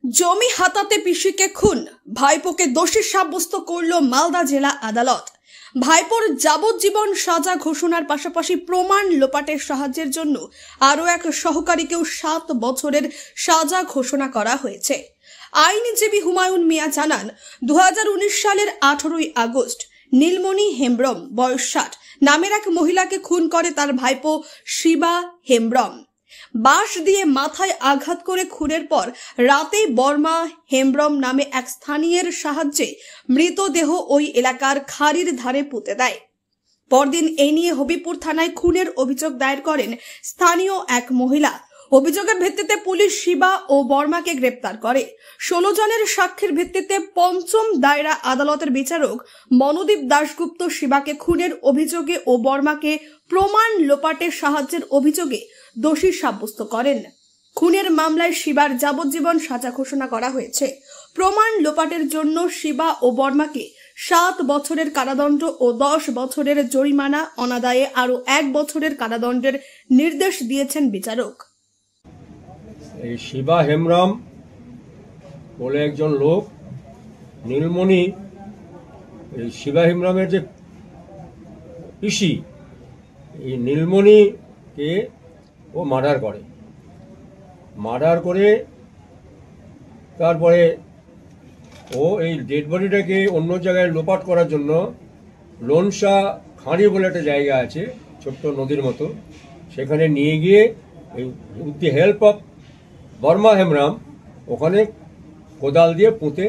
জমি হাতাতে পিসিকে খুন, ভাইপোকে দোষী সাব্যস্ত করল মালদা জেলা আদালত। ভাইপোর যাবজ্জীবন সাজা ঘোষণার পাশাপাশি প্রমাণ লোপাটের সাহায্যের জন্য আরও এক সহকারীকেও 7 বছরের সাজা ঘোষণা করা হয়েছে। আইনজীবী হুমায়ুন মিয়া জানান, 2019 সালের 18ই আগস্ট নীলমণি হেমব্রম বয়স 60 নামের এক মহিলাকে খুন করে তার ভাইপো শিবা হেমব্রম। বাঁশ দিয়ে মাথায় আঘাত করে খুনের পর রাতেই বর্মা হেমব্রম নামে এক স্থানীয়ের সাহায্যে মৃতদেহ ওই এলাকার খাড়ির ধারে পুঁতে দেয়। পরদিন এই নিয়ে হবিপুর থানায় খুনের অভিযোগ দায়ের করেন স্থানীয় এক মহিলা। অভিযোগের ভিত্তিতে পুলিশ শিবা ও বর্মাকে গ্রেপ্তার করে। 16 জনের সাক্ষ্যের ভিত্তিতে পঞ্চম দায়রা আদালতের বিচারক মনোদীপ দাশগুপ্ত শিবাকে খুনের অভিযোগে ও বর্মাকে প্রমাণ লোপাটের সাহায্যের অভিযোগে দোষী সাব্যস্ত করেন। খুনের মামলায় শিবার যাবজ্জীবন সাজা ঘোষণা করা হয়েছে। প্রমাণ লোপাটের জন্য শিবা ও বর্মাকে 7 বছরের কারাদণ্ড ও 10 বছরের জরিমানা, অনাদায়ে আরও 1 বছরের কারাদণ্ডের নির্দেশ দিয়েছেন বিচারক। এই শিবা হেমব্রম বলে একজন লোক নীলমণি, এই শিবা হেমব্রমের যে পিসি, এই নীলমণিকে ও মার্ডার করে তারপরে ও এই ডেড বডিটাকে অন্য জায়গায় লোপাট করার জন্য লোনসা খাঁড়ি বলে একটা জায়গা আছে, ছোট্ট নদীর মতো, সেখানে নিয়ে গিয়ে with the help of Barma Hembrom ওখানে কোদাল দিয়ে পুঁতে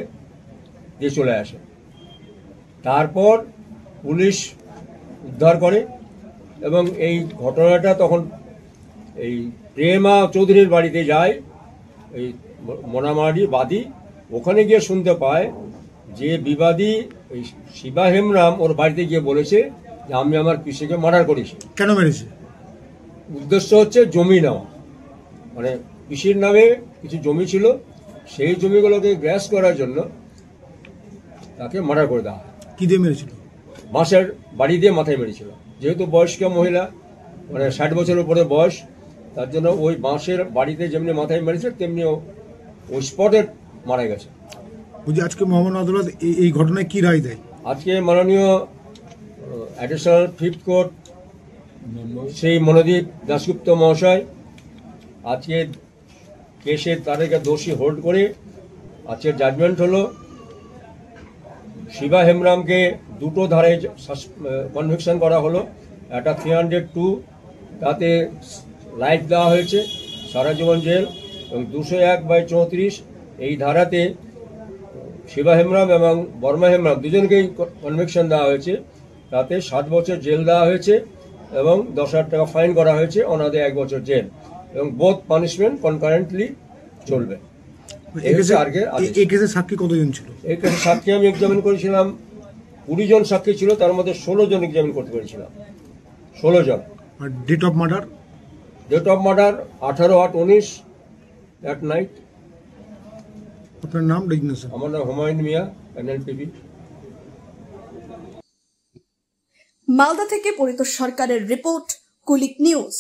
দিয়ে চলে আসে। তারপর পুলিশ উদ্ধার করে এবং এই ঘটনাটা তখন এই প্রেমা চৌধুরীর বাড়িতে যায়, এই মোনামারি বাদী, ওখানে গিয়ে শুনতে পায় যে বিবাদী এই শিবা হেমব্রম ওর বাড়িতে গিয়ে বলেছে যে আমি আমার পিসিকে মার্ডার করেছি। কেন মেরেছে? উদ্দেশ্য হচ্ছে জমি নেওয়া, মানে পিসির নামে কিছু জমি ছিল, সেই জমিগুলোকে গ্রাস করার জন্য তাকে মার্ডার করে দেওয়া হয়। কি দিয়ে মেরেছিল? বাঁশের বাড়ি দিয়ে মাথায় মেরেছিল। যেহেতু বয়স্ক মহিলা, মানে 60 বছরের উপরে বয়স, তার জন্য ওই বাঁশের বাড়িতে যেমনি মাথায় মেরেছে তেমনি ওই স্পটে মারা গেছে। বুঝি আজকে মহামান্য আদালত এই ঘটনায় কি রায় দেয়? আজকে মাননীয় অ্যাডিশনাল 5th কোর্ট সেই মনোদীপ দাশগুপ্ত মহাশয় আজকে কেসের তাদেরকে দোষী হোল্ড করে আজকের জাজমেন্ট হলো শিবা হেমব্রমকে 2টো ধারায় কনভিকশন করা হলো। একটা 302, তাতে লাইফ দেওয়া হয়েছে, সারা জীবন জেল, এবং 201/34 এই ধারাতে শিবা হেমব্রম এবং বর্মা হেমব্রম দুজনকেই কনভিকশন দেওয়া হয়েছে, তাতে 7 বছর জেল দেওয়া হয়েছে এবং 10,000 টাকা ফাইন করা হয়েছে, অনাদায়ে 1 বছর জেল, এবং বোথ পানিশমেন্ট কনকারেন্টলি চলবে। এই কেসে সাক্ষী কতজন ছিল? এই কেসে সাক্ষী আমি এক্সামিন করেছিলাম, 20 জন সাক্ষী ছিল, তার মধ্যে 16 জন এক্সামিন করতে পেরেছিলাম, 16 জন। আর date of murder 18/8/19 that night. আপনার নাম? আমার নাম হুমায়ুন মিয়া, NLPB। মালদা থেকে পরিতোষ সরকারের রিপোর্ট, কুলিক নিউজ।